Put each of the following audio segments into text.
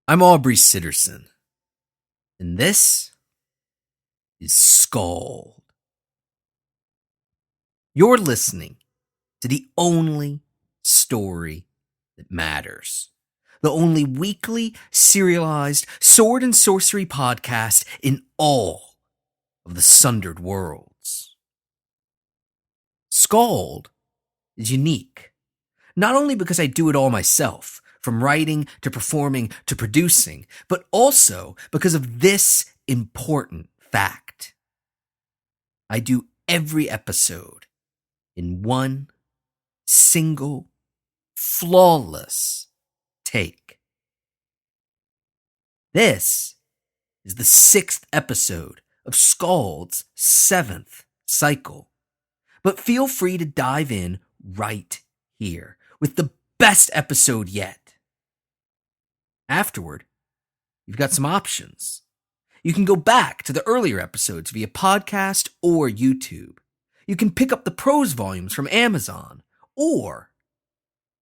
I'm Aubrey Sitterson, and this is SKALD. You're listening to the only story that matters. The only weekly, serialized sword and sorcery podcast in all of the sundered worlds. SKALD is unique, not only because I do it all myself, from writing to performing to producing, but also because of this important fact. I do every episode in one single, flawless take. This is the 6th episode of SKALD's 7th cycle. But feel free to dive in right here with the best episode yet. Afterward, you've got some options. You can go back to the earlier episodes via podcast or YouTube. You can pick up the prose volumes from Amazon, or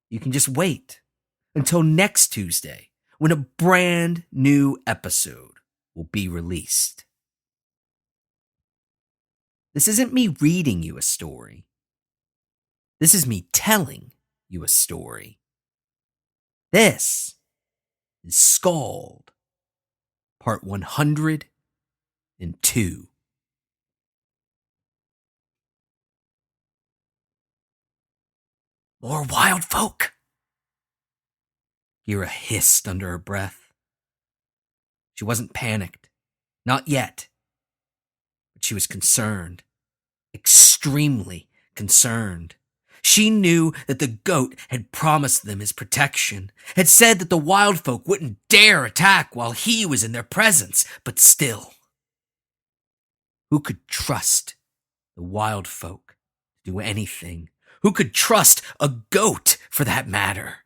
you can just wait until next Tuesday when a brand new episode will be released. This isn't me reading you a story. This is me telling you a story. This is SKALD, part 102. More wild folk, Geera hissed under her breath. She wasn't panicked. Not yet. But she was concerned. Extremely concerned. She knew that the goat had promised them his protection, had said that the wild folk wouldn't dare attack while he was in their presence, but still. Who could trust the wild folk to do anything? Who could trust a goat, for that matter?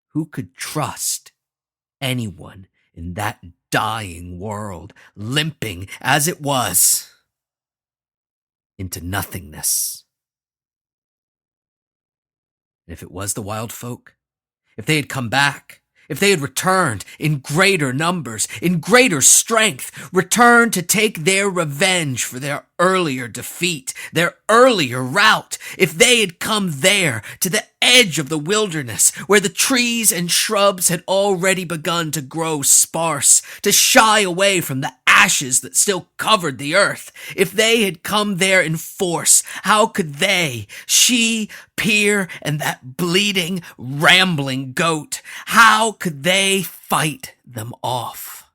Who could trust anyone in that dying world, limping as it was into nothingness? And if it was the wild folk, if they had come back, if they had returned in greater numbers, in greater strength, returned to take their revenge for their earlier defeat, their earlier rout, if they had come there to the edge of the wilderness where the trees and shrubs had already begun to grow sparse, to shy away from the ashes that still covered the earth, if they had come there in force, how could they, she, Peer, and that bleeding, rambling goat, how could they fight them off?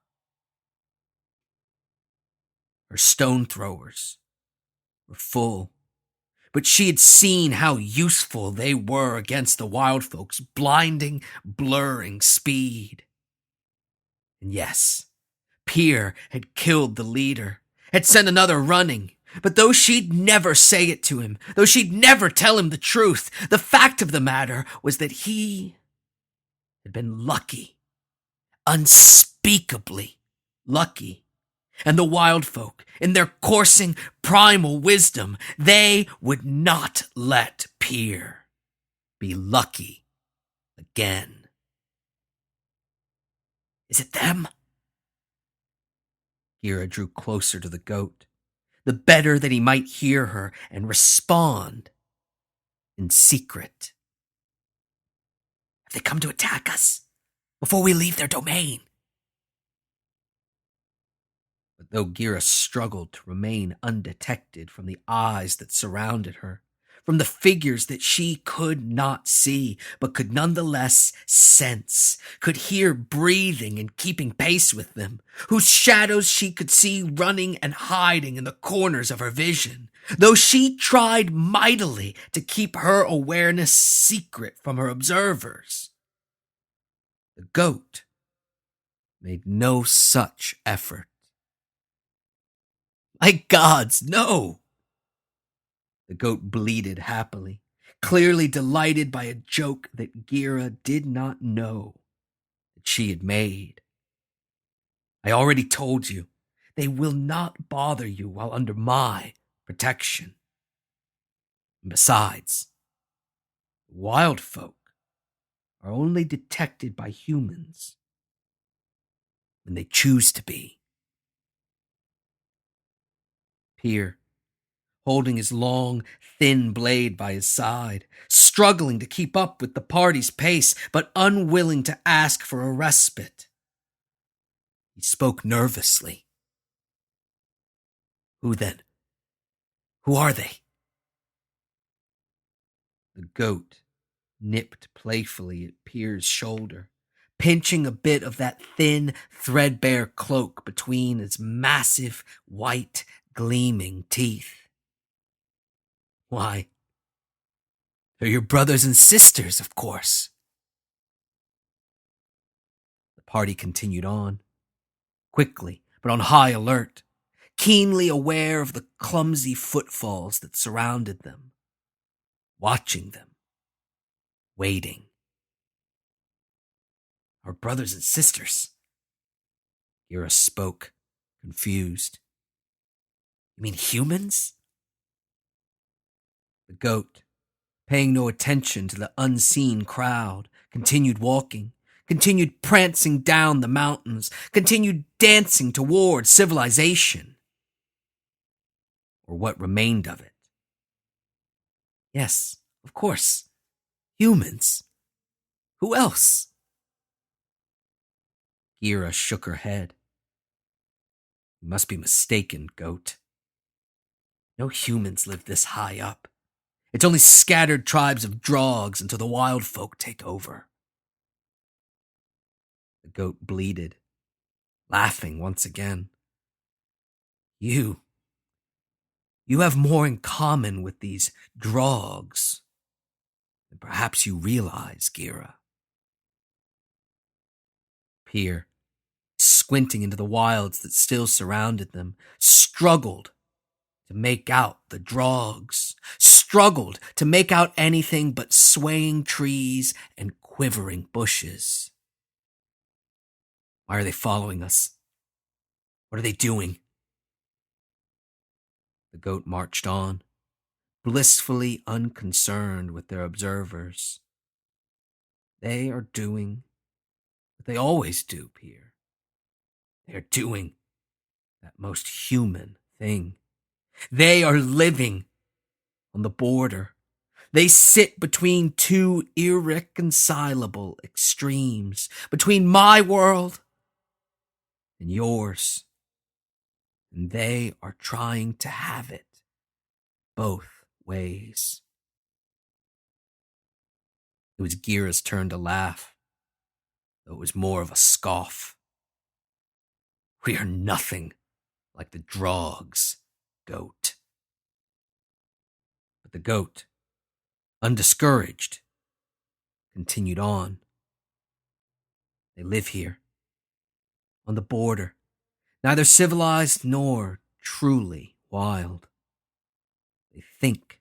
Her stone throwers were full, but she had seen how useful they were against the wild folk's blinding, blurring speed. And yes, Peer had killed the leader, had sent another running. But though she'd never say it to him, though she'd never tell him the truth, the fact of the matter was that he had been lucky, unspeakably lucky. And the wild folk, in their coursing primal wisdom, they would not let Peer be lucky again. Is it them? Geera drew closer to the goat, the better that he might hear her and respond in secret. Have they come to attack us before we leave their domain? But though Geera struggled to remain undetected from the eyes that surrounded her, from the figures that she could not see, but could nonetheless sense, could hear breathing and keeping pace with them, whose shadows she could see running and hiding in the corners of her vision, though she tried mightily to keep her awareness secret from her observers, the goat made no such effort. My gods, no! The goat bleated happily, clearly delighted by a joke that Geera did not know that she had made. I already told you, they will not bother you while under my protection. And besides, wild folk are only detected by humans when they choose to be. Peer, holding his long, thin blade by his side, struggling to keep up with the party's pace, but unwilling to ask for a respite. He spoke nervously. Who then? Who are they? The goat nipped playfully at Peer's shoulder, pinching a bit of that thin, threadbare cloak between its massive, white, gleaming teeth. Why, they're your brothers and sisters, of course. The party continued on, quickly, but on high alert, keenly aware of the clumsy footfalls that surrounded them, watching them, waiting. Our brothers and sisters. Geera spoke, confused. You mean humans? The goat, paying no attention to the unseen crowd, continued walking, continued prancing down the mountains, continued dancing toward civilization. Or what remained of it. Yes, of course. Humans. Who else? Geera shook her head. You must be mistaken, goat. No humans live this high up. It's only scattered tribes of Droggs until the wild folk take over. The goat bleated, laughing once again. You have more in common with these Droggs than perhaps you realize, Geera. Peer, squinting into the wilds that still surrounded them, struggled to make out the Droggs, struggled to make out anything but swaying trees and quivering bushes. Why are they following us? What are they doing? The goat marched on, blissfully unconcerned with their observers. They are doing what they always do, Peer. They are doing that most human thing. They are living on the border. They sit between two irreconcilable extremes, between my world and yours. And they are trying to have it both ways. It was Geera's turn to laugh, though it was more of a scoff. We are nothing like the Droggs, goat. But the goat, undiscouraged, continued on. They live here, on the border, neither civilized nor truly wild. They think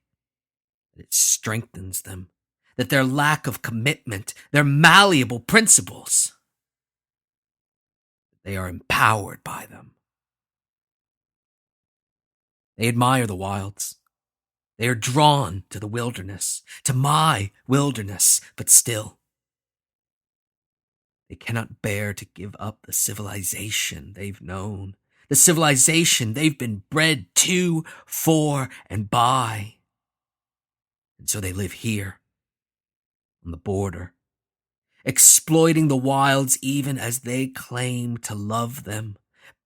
that it strengthens them, that their lack of commitment, their malleable principles, they are empowered by them. They admire the wilds. They are drawn to the wilderness, to my wilderness, but still, they cannot bear to give up the civilization they've known, the civilization they've been bred to, for, and by. And so they live here, on the border, exploiting the wilds even as they claim to love them,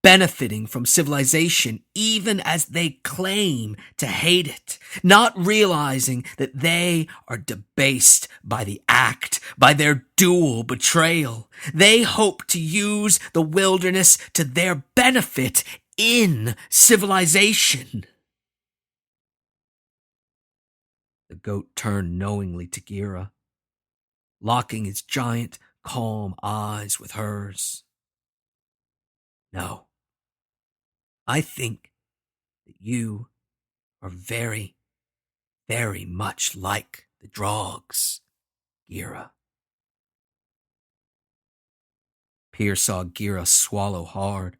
benefiting from civilization even as they claim to hate it, not realizing that they are debased by the act, by their dual betrayal. They hope to use the wilderness to their benefit in civilization. The goat turned knowingly to Geera, locking his giant, calm eyes with hers. No, I think that you are very, very much like the Droggs, Geera. Peer saw Geera swallow hard,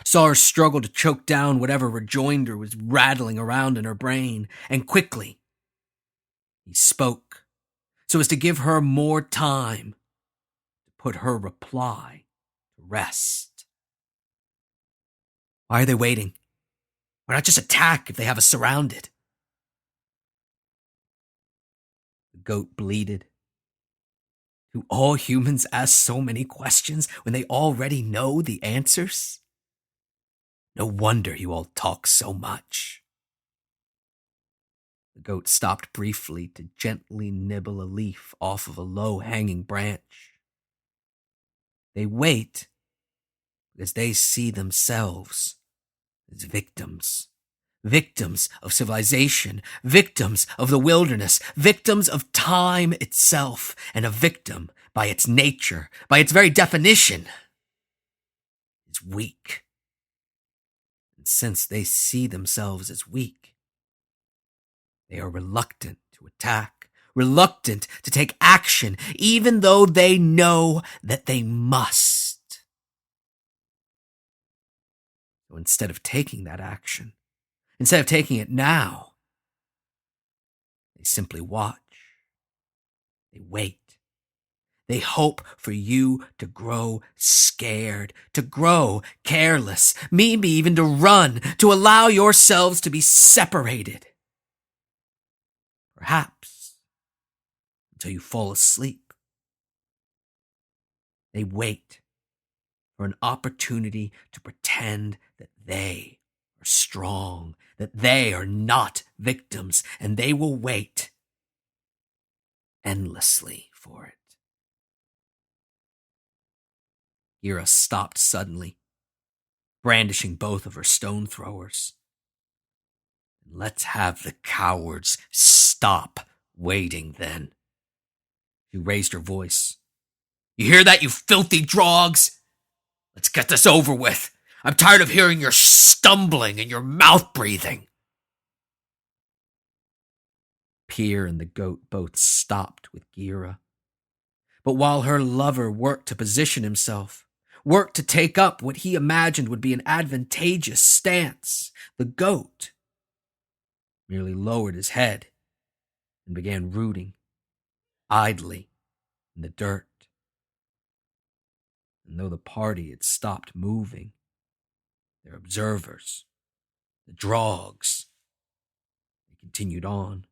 saw her struggle to choke down whatever rejoinder was rattling around in her brain, and quickly he spoke so as to give her more time to put her reply to rest. Why are they waiting? Why not just attack if they have us surrounded? The goat bleated. Do all humans ask so many questions when they already know the answers? No wonder you all talk so much. The goat stopped briefly to gently nibble a leaf off of a low-hanging branch. They wait because they see themselves as victims. Victims of civilization, victims of the wilderness, victims of time itself, and a victim, by its nature, by its very definition, is weak. And since they see themselves as weak, they are reluctant to attack, reluctant to take action, even though they know that they must. So instead of taking that action, instead of taking it now, they simply watch. They wait. They hope for you to grow scared, to grow careless, maybe even to run, to allow yourselves to be separated. Perhaps until you fall asleep. They wait for an opportunity to pretend that they are strong, that they are not victims, and they will wait endlessly for it. Geera stopped suddenly, brandishing both of her stone throwers. Let's have the cowards stop waiting then. She raised her voice. You hear that, you filthy Droggs? Let's get this over with. I'm tired of hearing your stumbling and your mouth breathing. Peer and the goat both stopped with Geera. But while her lover worked to position himself, worked to take up what he imagined would be an advantageous stance, the goat merely lowered his head and began rooting idly in the dirt. And though the party had stopped moving, their observers, the Droggs, they continued on,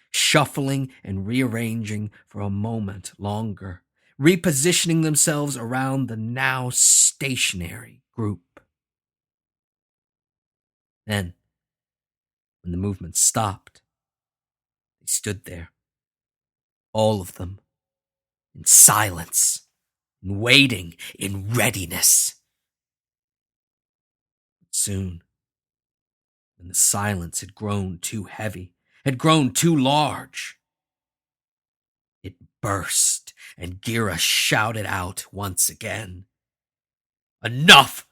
shuffling and rearranging for a moment longer, repositioning themselves around the now stationary group. Then, when the movement stopped, they stood there, all of them, in silence, and waiting in readiness. But soon, when the silence had grown too heavy, had grown too large, it burst, and Geera shouted out once again. Enough!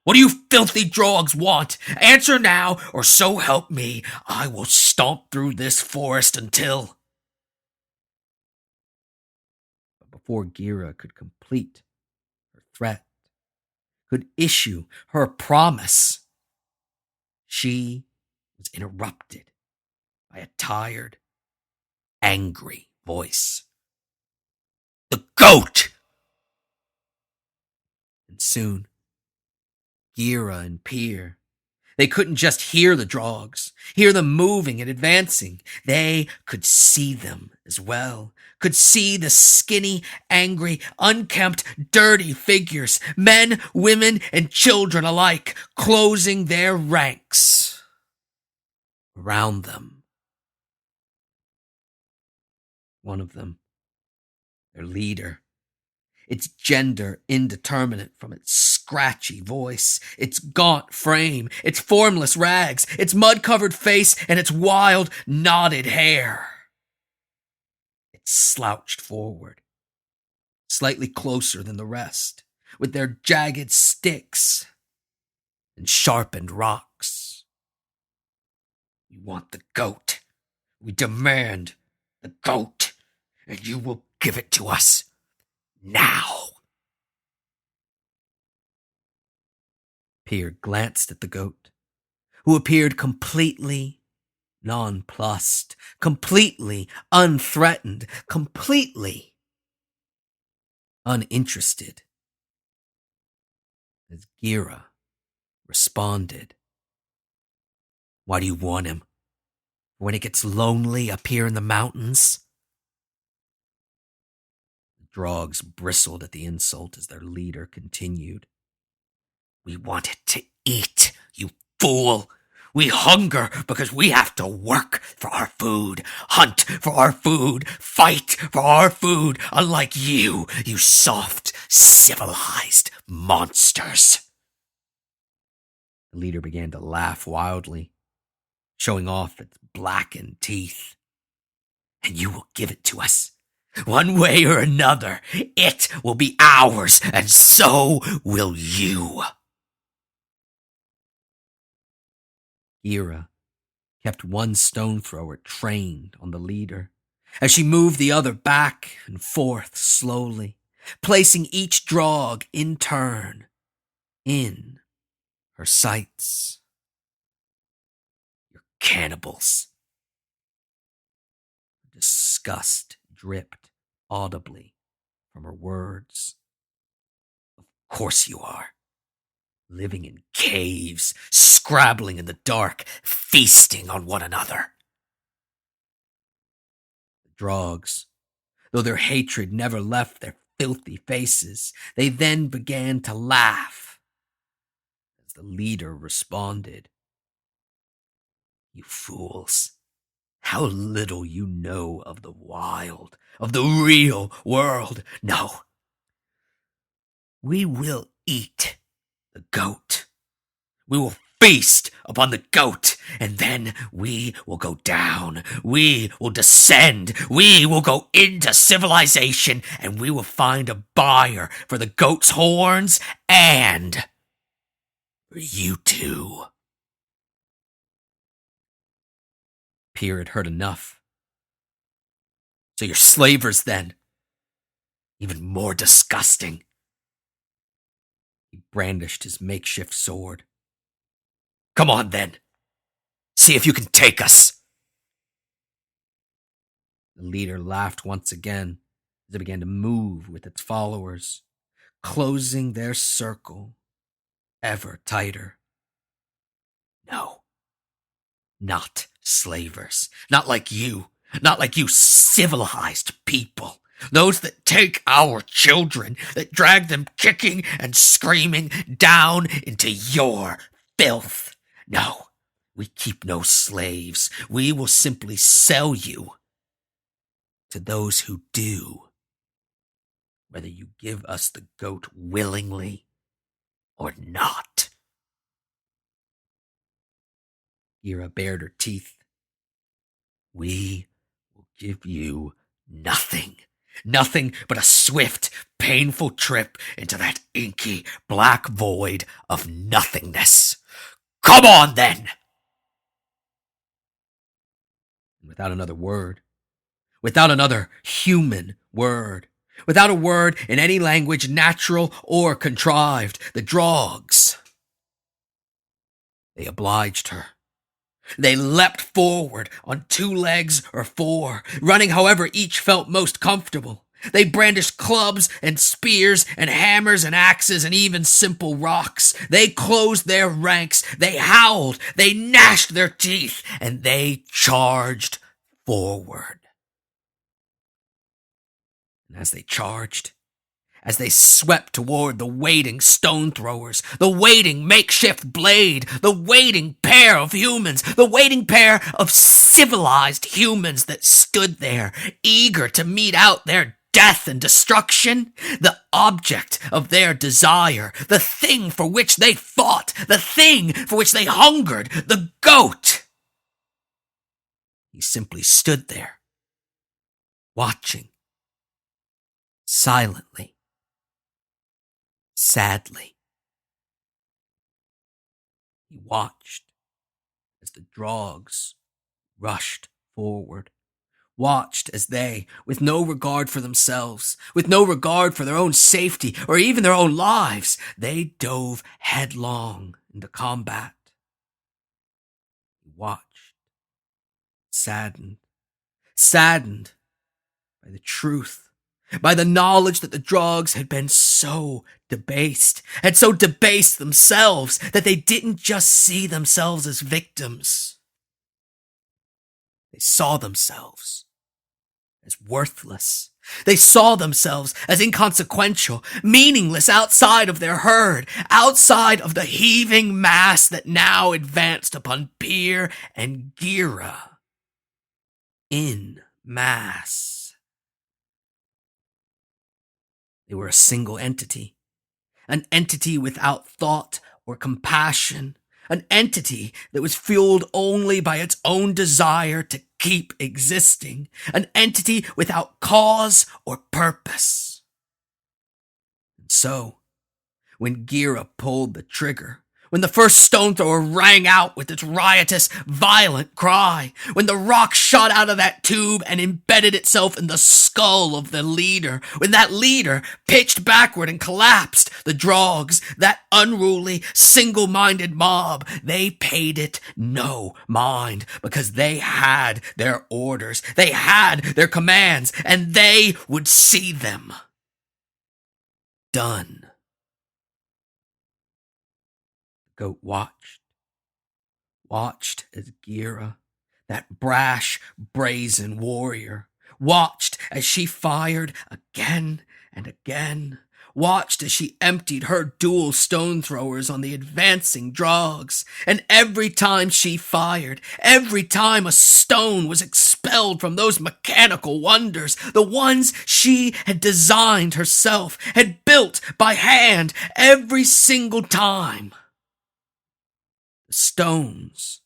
What do you filthy Droggs want? Answer now, or so help me, I will stomp through this forest until... But before Geera could complete her threat, could issue her promise, she was interrupted by a tired, angry voice. The goat! And soon, Geera and Peer, they couldn't just hear the Droggs, hear them moving and advancing. They could see them as well, could see the skinny, angry, unkempt, dirty figures, men, women, and children alike, closing their ranks around them. One of them, their leader, its gender indeterminate from its scratchy voice, its gaunt frame, its formless rags, its mud-covered face, and its wild, knotted hair. It slouched forward, slightly closer than the rest, with their jagged sticks and sharpened rocks. We want the goat. We demand the goat, and you will give it to us now. Peer glanced at the goat, who appeared completely nonplussed, completely unthreatened, completely uninterested. As Geera responded. Why do you want him? When it gets lonely up here in the mountains? The Droggs bristled at the insult as their leader continued. We want it to eat, you fool! We hunger because we have to work for our food, hunt for our food, fight for our food, unlike you, you soft, civilized monsters. The leader began to laugh wildly, showing off its blackened teeth. And you will give it to us. One way or another, it will be ours, and so will you. Geera kept one stone thrower trained on the leader as she moved the other back and forth slowly, placing each Drogg in turn in her sights. You're cannibals. Disgust dripped audibly from her words. Of course you are. Living in caves, scrabbling in the dark, feasting on one another. The Droggs, though their hatred never left their filthy faces, they then began to laugh as the leader responded. You fools, how little you know of the wild, of the real world. No, we will eat the goat. We will feast upon the goat, and then we will go down. We will descend. We will go into civilization, and we will find a buyer for the goat's horns and for you too. Peer had heard enough. So you're slavers then? Even more disgusting. He brandished his makeshift sword. Come on, then. See if you can take us. The leader laughed once again as it began to move with its followers, closing their circle ever tighter. No, not slavers. Not like you. Not like you civilized people. Those that take our children, that drag them kicking and screaming down into your filth. No, we keep no slaves. We will simply sell you to those who do, whether you give us the goat willingly or not. Geera bared her teeth. We will give you nothing. Nothing but a swift, painful trip into that inky, black void of nothingness. Come on, then! Without another word, without another human word, without a word in any language, natural or contrived, the Droggs, they obliged her. They leapt forward on 2 legs or 4, running however each felt most comfortable. They brandished clubs and spears and hammers and axes and even simple rocks. They closed their ranks. They howled. They gnashed their teeth. And they charged forward. And as they charged, as they swept toward the waiting stone throwers, the waiting makeshift blade, the waiting pair of humans, the waiting pair of civilized humans that stood there, eager to mete out their death and destruction, the object of their desire, the thing for which they fought, the thing for which they hungered, the goat. He simply stood there, watching, silently, sadly. He watched as the Droggs rushed forward, watched as they, with no regard for themselves, with no regard for their own safety or even their own lives, they dove headlong into combat. He watched, saddened by the truth by the knowledge that the Droggs had been had so debased themselves that they didn't just see themselves as victims. They saw themselves as worthless. They saw themselves as inconsequential, meaningless outside of their herd, outside of the heaving mass that now advanced upon Peer and Geera. In mass. They were a single entity, an entity without thought or compassion, an entity that was fueled only by its own desire to keep existing, an entity without cause or purpose. And so, when Geera pulled the trigger, when the first stone thrower rang out with its riotous, violent cry, when the rock shot out of that tube and embedded itself in the skull of the leader, when that leader pitched backward and collapsed, the Droggs, that unruly, single-minded mob, they paid it no mind because they had their orders, they had their commands, and they would see them done. Goat watched as Geera, that brash, brazen warrior, watched as she fired again and again, watched as she emptied her dual stone throwers on the advancing Droggs, and every time she fired, every time a stone was expelled from those mechanical wonders, the ones she had designed herself, had built by hand, every single time, the stones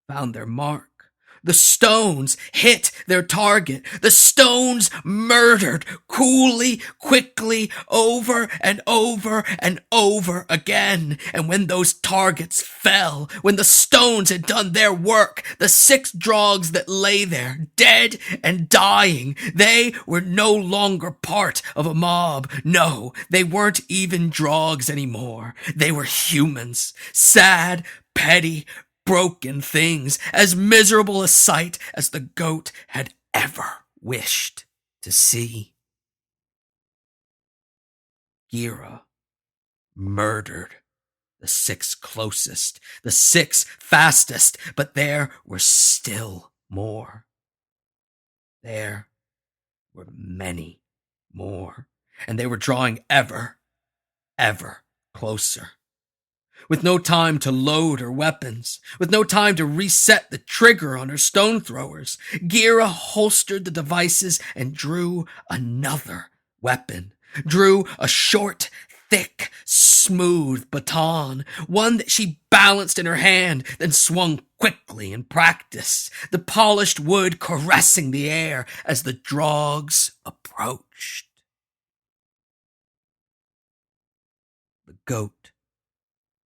found their mark. The stones hit their target. The stones murdered coolly, quickly, over and over and over again. And when those targets fell, when the stones had done their work, the 6 Droggs that lay there, dead and dying, they were no longer part of a mob. No, they weren't even Droggs anymore. They were humans. Sad, petty, broken things, as miserable a sight as the goat had ever wished to see. Geera murdered the 6 closest, the 6 fastest, but there were still more. There were many more, and they were drawing ever closer. With no time to load her weapons, with no time to reset the trigger on her stone throwers, Geera holstered the devices and drew another weapon. Drew a short, thick, smooth baton, one that she balanced in her hand, then swung quickly in practice, the polished wood caressing the air as the Droggs approached. The goat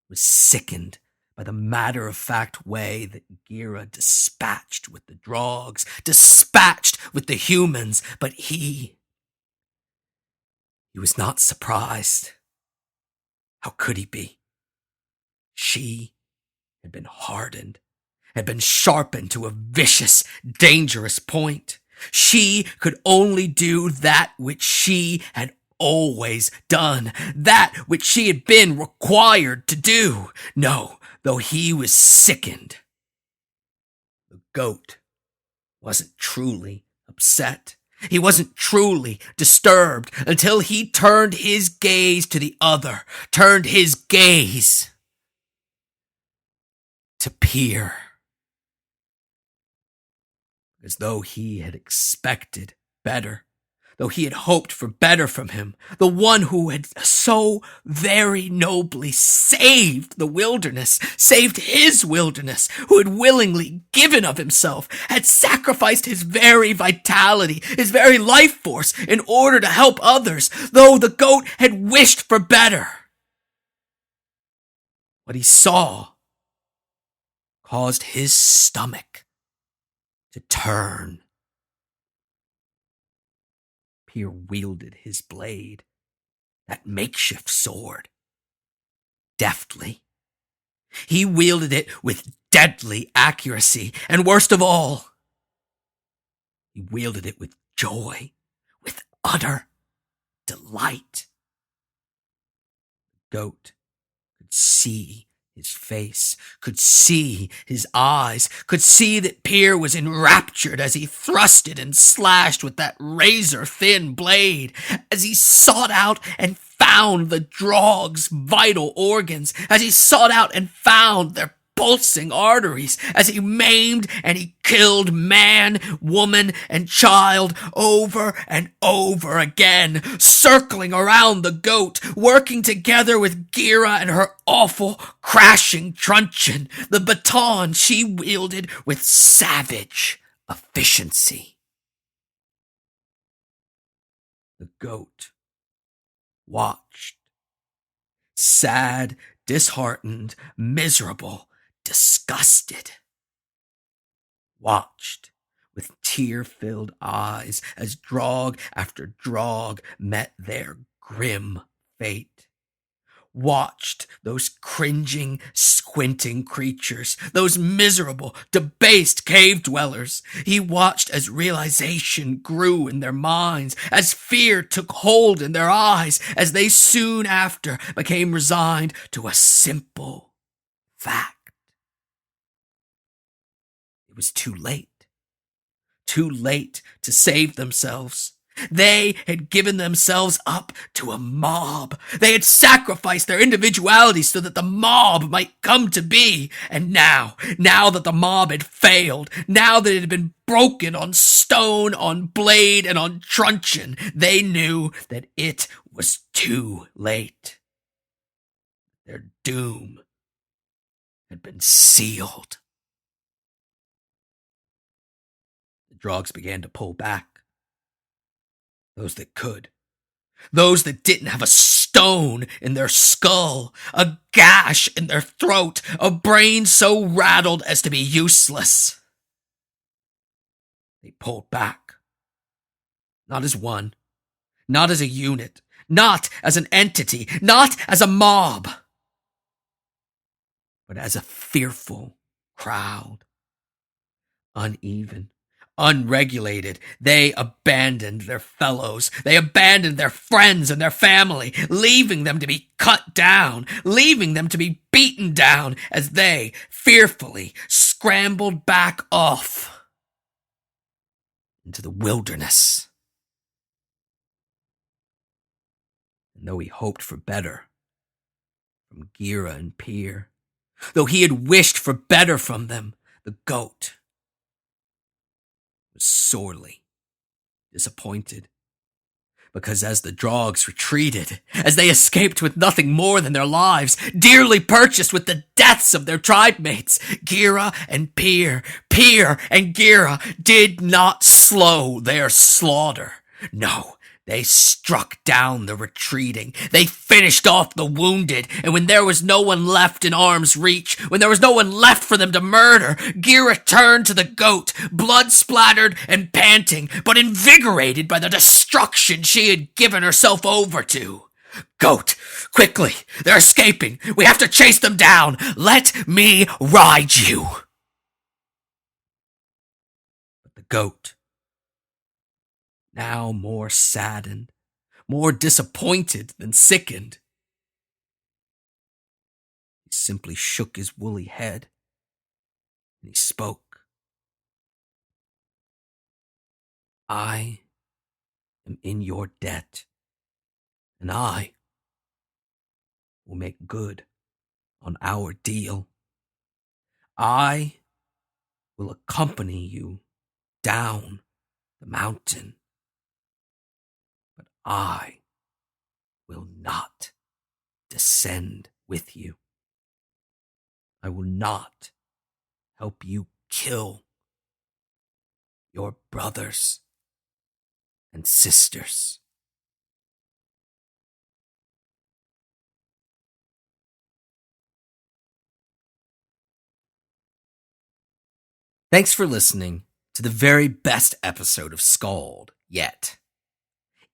was sickened by the matter-of-fact way that Geera dispatched with the Droggs, dispatched with the humans, but he was not surprised. How could he be? She had been hardened, had been sharpened to a vicious, dangerous point. She could only do that which she had always done, that which she had been required to do. No, though he was sickened, the goat wasn't truly upset. He wasn't truly disturbed until he turned his gaze to the other, turned his gaze to Peer. As though he had expected better, though he had hoped for better from him, the one who had so very nobly saved the wilderness, saved his wilderness, who had willingly given of himself, had sacrificed his very vitality, his very life force in order to help others, though the goat had wished for better. What he saw caused his stomach to turn. Peer wielded his blade, that makeshift sword, deftly. He wielded it with deadly accuracy, and worst of all, he wielded it with joy, with utter delight. The goat could see his face, could see his eyes, could see that Peer was enraptured as he thrusted and slashed with that razor-thin blade, as he sought out and found the Droggs' vital organs, as he sought out and found their pulsing arteries, as he maimed and he killed man, woman, and child over and over again, circling around the goat, working together with Geera and her awful, crashing truncheon, the baton she wielded with savage efficiency. The goat watched, sad, disheartened, miserable, disgusted, watched with tear-filled eyes as Drogg after Drogg met their grim fate. Watched those cringing, squinting creatures, those miserable, debased cave dwellers. He watched as realization grew in their minds, as fear took hold in their eyes, as they soon after became resigned to a simple fact. It was too late to save themselves. They had given themselves up to a mob. They had sacrificed their individuality so that the mob might come to be. And now that the mob had failed, now that it had been broken on stone, on blade, and on truncheon, they knew that it was too late. Their doom had been sealed. The Droggs began to pull back. Those that could. Those that didn't have a stone in their skull, a gash in their throat, a brain so rattled as to be useless. They pulled back. Not as one, not as a unit, not as an entity, not as a mob, but as a fearful crowd. Uneven, unregulated, they abandoned their fellows. They abandoned their friends and their family, leaving them to be cut down, leaving them to be beaten down as they fearfully scrambled back off into the wilderness. And though he hoped for better from Geera and Peer, though he had wished for better from them, the goat was sorely disappointed. Because as the Droggs retreated, as they escaped with nothing more than their lives, dearly purchased with the deaths of their tribe mates, Geera and Peer and Geera did not slow their slaughter. No, they struck down the retreating. They finished off the wounded, and when there was no one left in arm's reach, when there was no one left for them to murder, Geera turned to the goat, blood-splattered and panting, but invigorated by the destruction she had given herself over to. Goat, quickly, they're escaping. We have to chase them down. Let me ride you. But the goat, now more saddened, more disappointed than sickened, he simply shook his woolly head and he spoke. I am in your debt, and I will make good on our deal. I will accompany you down the mountain. But I will not descend with you. I will not help you kill your brothers and sisters. Thanks for listening to the very best episode of SKALD yet.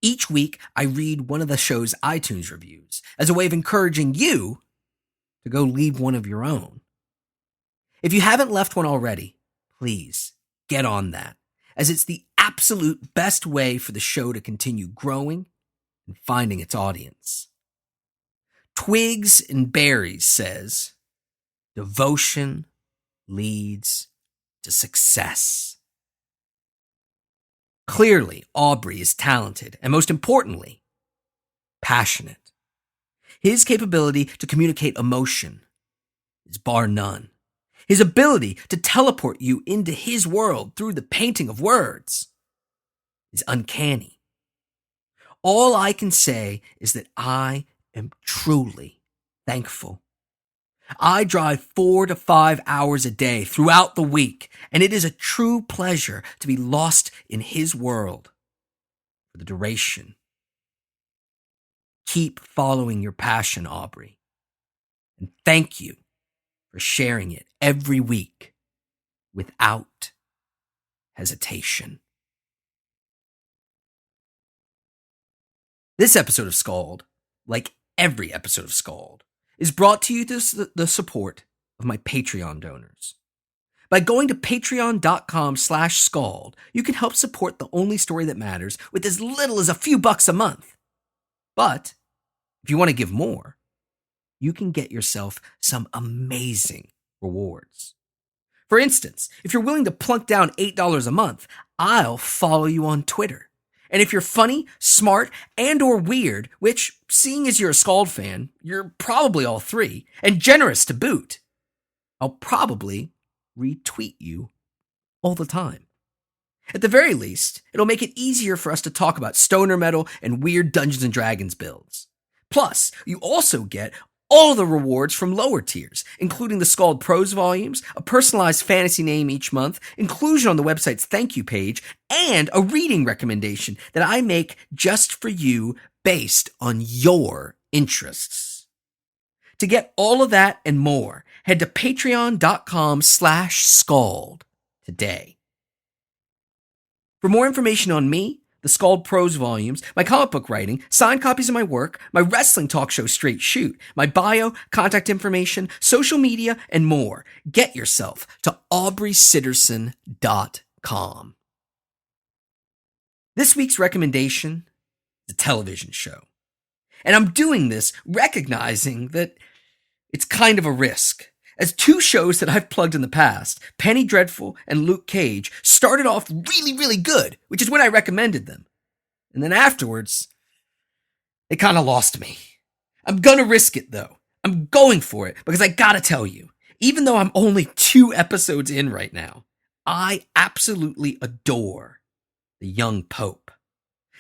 Each week, I read one of the show's iTunes reviews as a way of encouraging you to go leave one of your own. If you haven't left one already, please get on that, as it's the absolute best way for the show to continue growing and finding its audience. Twigs and Berries says, devotion leads to success. Clearly, Aubrey is talented and, most importantly, passionate. His capability to communicate emotion is bar none. His ability to teleport you into his world through the painting of words is uncanny. All I can say is that I am truly thankful. I drive 4 to 5 hours a day throughout the week, and it is a true pleasure to be lost in his world for the duration. Keep following your passion, Aubrey, and thank you for sharing it every week without hesitation. This episode of SKALD, like every episode of SKALD, is brought to you through the support of my Patreon donors. By going to patreon.com/SKALD, you can help support The Only Story That Matters with as little as a few bucks a month. But if you want to give more, you can get yourself some amazing rewards. For instance, if you're willing to plunk down $8 a month, I'll follow you on Twitter. And if you're funny, smart, and or weird, which, seeing as you're a SKALD fan, you're probably all three, and generous to boot, I'll probably retweet you all the time. At the very least, it'll make it easier for us to talk about stoner metal and weird Dungeons & Dragons builds. Plus, you also get all the rewards from lower tiers, including the SKALD Prose volumes, a personalized fantasy name each month, inclusion on the website's thank you page, and a reading recommendation that I make just for you based on your interests. To get all of that and more, head to patreon.com/SKALD today. For more information on me, the SKALD Prose volumes, my comic book writing, signed copies of my work, my wrestling talk show Straight Shoot, my bio, contact information, social media, and more, get yourself to aubreysitterson.com. This week's recommendation is a television show. And I'm doing this recognizing that it's kind of a risk, as two shows that I've plugged in the past, Penny Dreadful and Luke Cage, started off really, really good, which is when I recommended them. And then afterwards, they kind of lost me. I'm gonna risk it though. I'm going for it because I gotta tell you, even though I'm only 2 episodes in right now, I absolutely adore The Young Pope.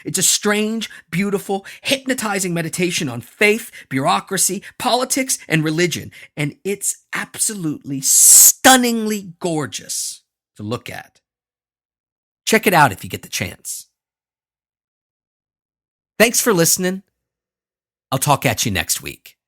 It's a strange, beautiful, hypnotizing meditation on faith, bureaucracy, politics, and religion, and it's absolutely stunningly gorgeous to look at. Check it out if you get the chance. Thanks for listening. I'll talk at you next week.